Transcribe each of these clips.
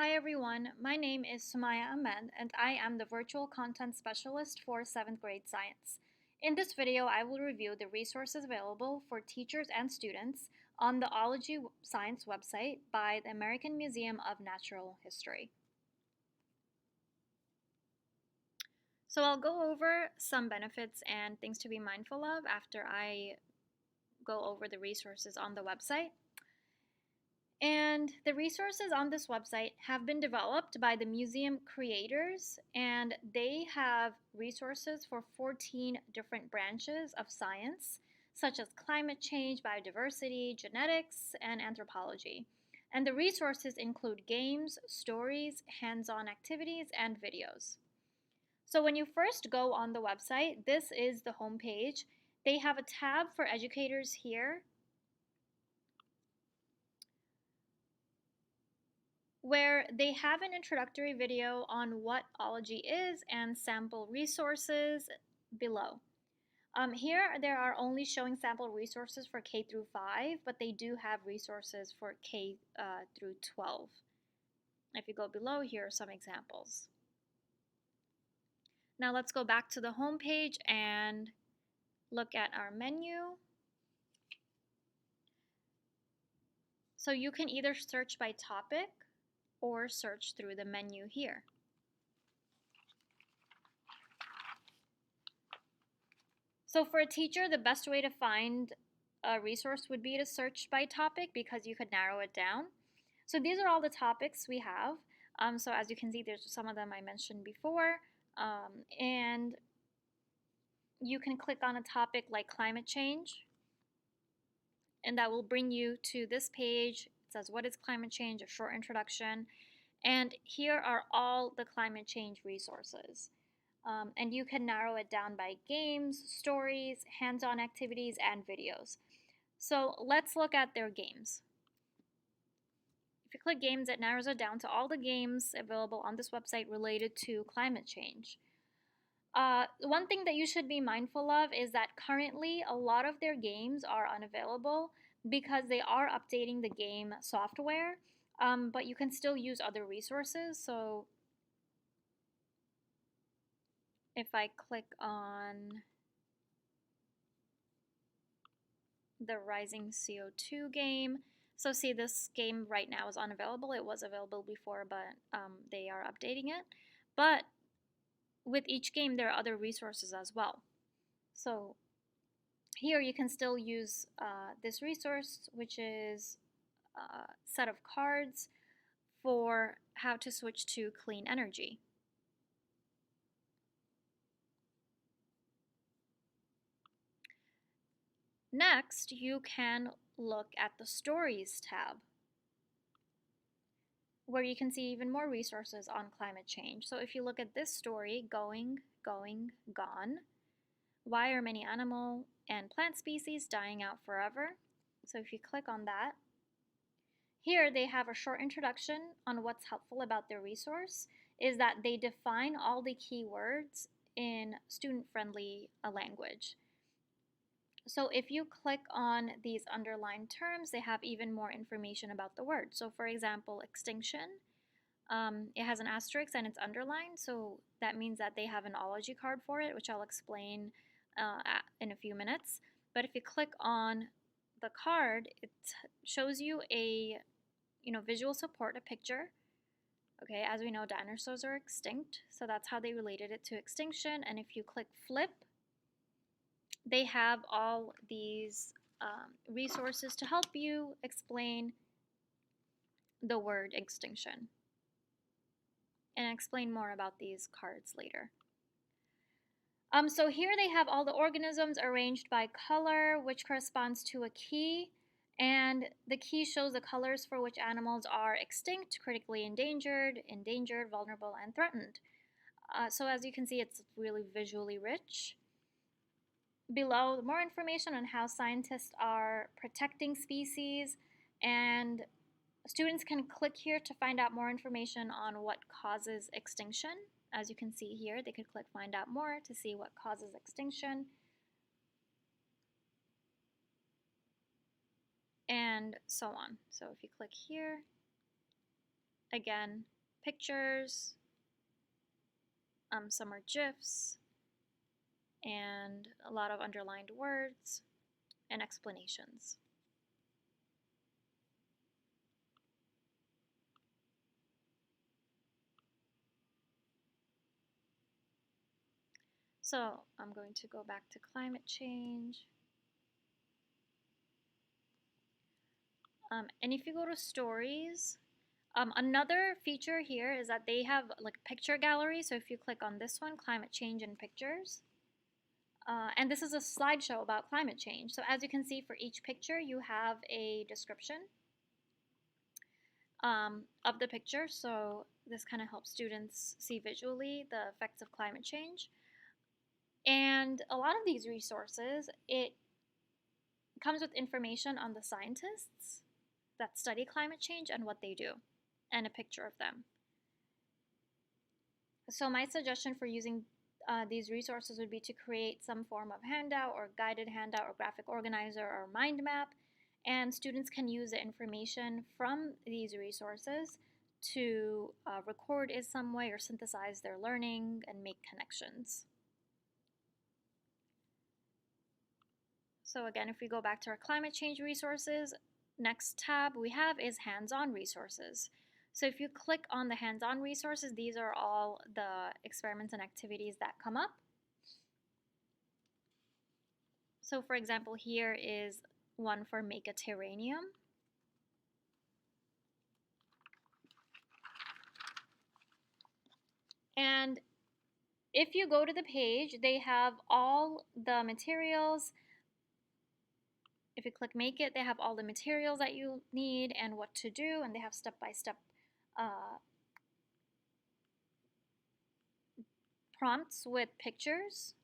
Hi everyone, my name is Sumaya Ahmed and I am the Virtual Content Specialist for 7th grade Science. In this video, I will review the resources available for teachers and students on the Ology Science website by the American Museum of Natural History. So I'll go over some benefits and things to be mindful of after I go over the resources on the website. And the resources on this website have been developed by the museum creators, and they have resources for 14 different branches of science, such as climate change, biodiversity, genetics, and anthropology. And the resources include games, stories, hands-on activities, and videos. So when you first go on the website, this is the home page. They have a tab for educators here, where they have an introductory video on what ology is and sample resources below. Here there are only showing sample resources for K through 5, but they do have resources for K through 12. If you go below, here are some examples. Now let's go back to the home page and look at our menu. So you can either search by topic or search through the menu here. So for a teacher, the best way to find a resource would be to search by topic because you could narrow it down. So these are all the topics we have. So as you can see, there's some of them I mentioned before. And you can click on a topic like climate change, and that will bring you to this page. It says, what is climate change? A short introduction. And here are all the climate change resources. And you can narrow it down by games, stories, hands-on activities, and videos. So let's look at their games. If you click games, it narrows it down to all the games available on this website related to climate change. One thing that you should be mindful of is that currently a lot of their games are unavailable because they are updating the game software, but you can still use other resources. So if I click on the Rising CO2 game, so see, this game right now is unavailable. It was available before, but they are updating it. But with each game, there are other resources as well. So here you can still use this resource, which is a set of cards for how to switch to clean energy. Next, you can look at the Stories tab, where you can see even more resources on climate change. So if you look at this story, Going, Gone, why are many animal and plant species dying out forever? So if you click on that, here they have a short introduction on what's helpful about their resource is that they define all the keywords in student-friendly language. So if you click on these underlined terms, they have even more information about the word. So for example, extinction, it has an asterisk and it's underlined, so that means that they have an ology card for it, which I'll explain in a few minutes. But if you click on the card, it shows you a visual support, a picture. Okay, as we know, dinosaurs are extinct, so that's how they related it to extinction. And if you click flip, they have all these resources to help you explain the word extinction. And I'll explain more about these cards later. So here they have all the organisms arranged by color, which corresponds to a key. And the key shows the colors for which animals are extinct, critically endangered, vulnerable, and threatened. So as you can see, it's really visually rich. Below, more information on how scientists are protecting species, and students can click here to find out more information on what causes extinction. As you can see here, they could click find out more to see what causes extinction. And so on. So if you click here, Again, pictures, some are GIFs, and a lot of underlined words and explanations. So I'm going to go back to climate change. And if you go to stories, another feature here is that they have like a picture gallery. So if you click on this one, climate change and pictures, and this is a slideshow about climate change. So as you can see, for each picture, you have a description of the picture. So this kind of helps students see visually the effects of climate change. And a lot of these resources, it comes with information on the scientists that study climate change and what they do, and a picture of them. So my suggestion for using these resources would be to create some form of handout or guided handout or graphic organizer or mind map, and students can use the information from these resources to record in some way or synthesize their learning and make connections. So again, if we go back to our climate change resources, next tab we have is hands-on resources. So if you click on the hands-on resources, these are all the experiments and activities that come up. So for example, here is one for make a terrarium. And if you go to the page, they have all the materials. If you click make it, they have all the materials that you need and what to do, and they have step-by-step prompts with pictures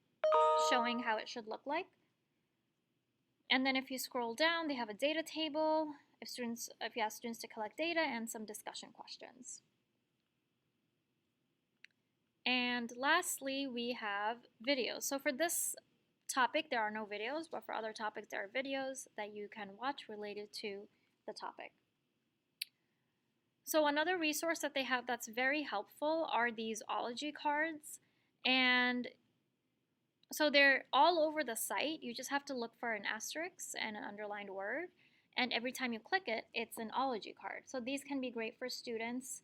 showing how it should look like. And then if you scroll down, they have a data table if you ask students to collect data, and some discussion questions. And lastly, we have videos. So for this topic, there are no videos, but for other topics, there are videos that you can watch related to the topic. So another resource that they have that's very helpful are these Ology cards. And so they're all over the site. You just have to look for an asterisk and an underlined word. And every time you click it, it's an Ology card. So these can be great for students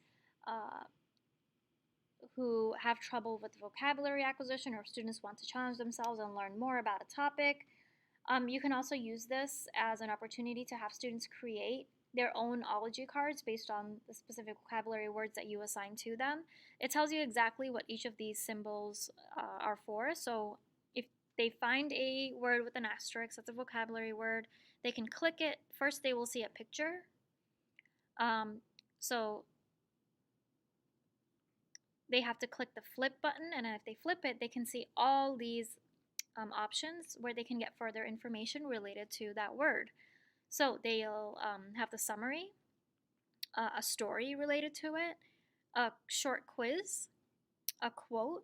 who have trouble with vocabulary acquisition, or students want to challenge themselves and learn more about a topic. You can also use this as an opportunity to have students create their own Ology cards based on the specific vocabulary words that you assign to them. It tells you exactly what each of these symbols are for. So if they find a word with an asterisk, that's a vocabulary word, they can click it. First, they will see a picture. So they have to click the flip button, and if they flip it, they can see all these options where they can get further information related to that word. So they'll have the summary, a story related to it, a short quiz, a quote,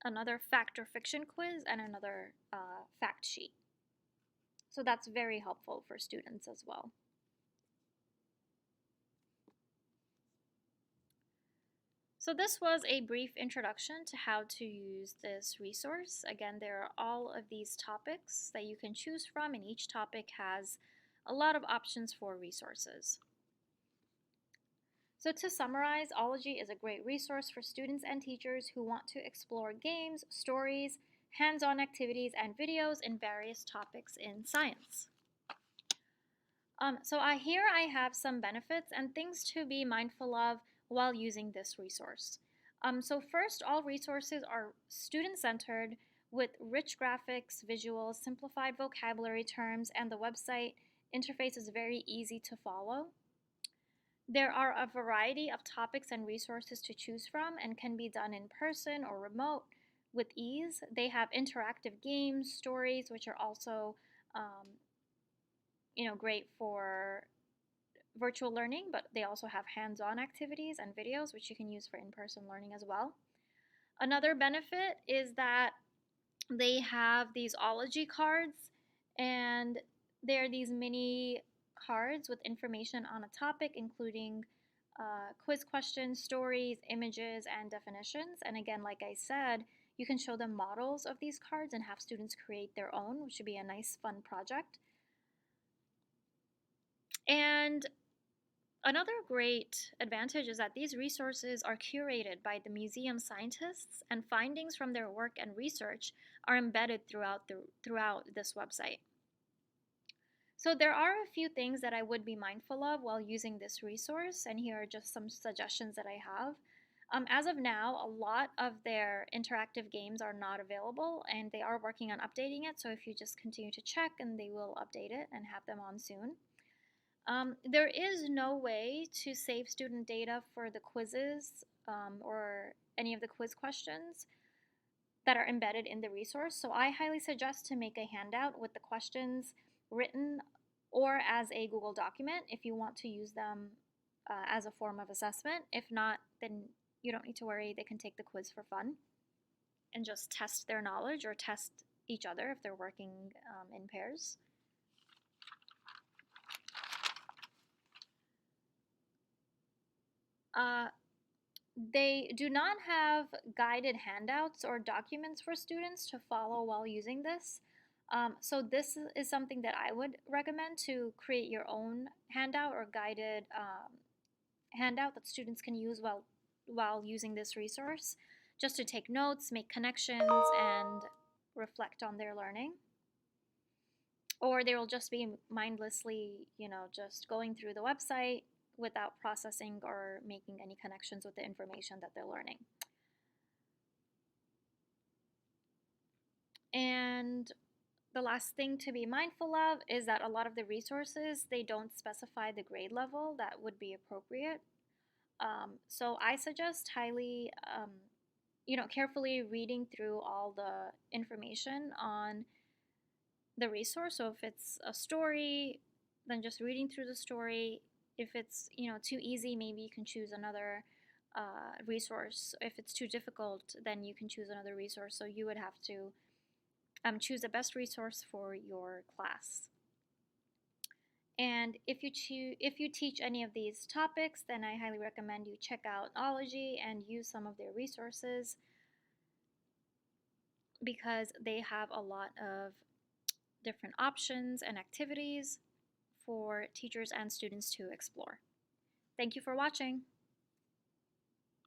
another fact or fiction quiz, and another fact sheet. So that's very helpful for students as well. So this was a brief introduction to how to use this resource. Again, there are all of these topics that you can choose from, and each topic has a lot of options for resources. So to summarize, Ology is a great resource for students and teachers who want to explore games, stories, hands-on activities, and videos in various topics in science. Here I have some benefits and things to be mindful of while using this resource. So first, all resources are student-centered with rich graphics, visuals, simplified vocabulary terms, and the website interface is very easy to follow. There are a variety of topics and resources to choose from and can be done in person or remote with ease. They have interactive games, stories, which are also great for virtual learning, but they also have hands-on activities and videos, which you can use for in-person learning as well. Another benefit is that they have these Ology cards, and they're these mini cards with information on a topic, including quiz questions, stories, images, and definitions. And again, like I said, you can show them models of these cards and have students create their own, which would be a nice, fun project. And another great advantage is that these resources are curated by the museum scientists, and findings from their work and research are embedded throughout this website. So there are a few things that I would be mindful of while using this resource, and here are just some suggestions that I have. As of now, a lot of their interactive games are not available, and they are working on updating it, so if you just continue to check, and they will update it and have them on soon. There is no way to save student data for the quizzes or any of the quiz questions that are embedded in the resource. So I highly suggest to make a handout with the questions written or as a Google document if you want to use them as a form of assessment. If not, then you don't need to worry. They can take the quiz for fun and just test their knowledge or test each other if they're working in pairs. They do not have guided handouts or documents for students to follow while using this. So this is something that I would recommend, to create your own handout or guided handout that students can use while using this resource, just to take notes, make connections, and reflect on their learning. Or they will just be mindlessly, just going through the website without processing or making any connections with the information that they're learning. And the last thing to be mindful of is that a lot of the resources, they don't specify the grade level that would be appropriate. So I suggest highly, carefully reading through all the information on the resource. So if it's a story, then just reading through the story. If it's too easy, maybe you can choose another resource. If it's too difficult, then you can choose another resource. So you would have to choose the best resource for your class. And if you teach any of these topics, then I highly recommend you check out Ology and use some of their resources, because they have a lot of different options and activities for teachers and students to explore. Thank you for watching.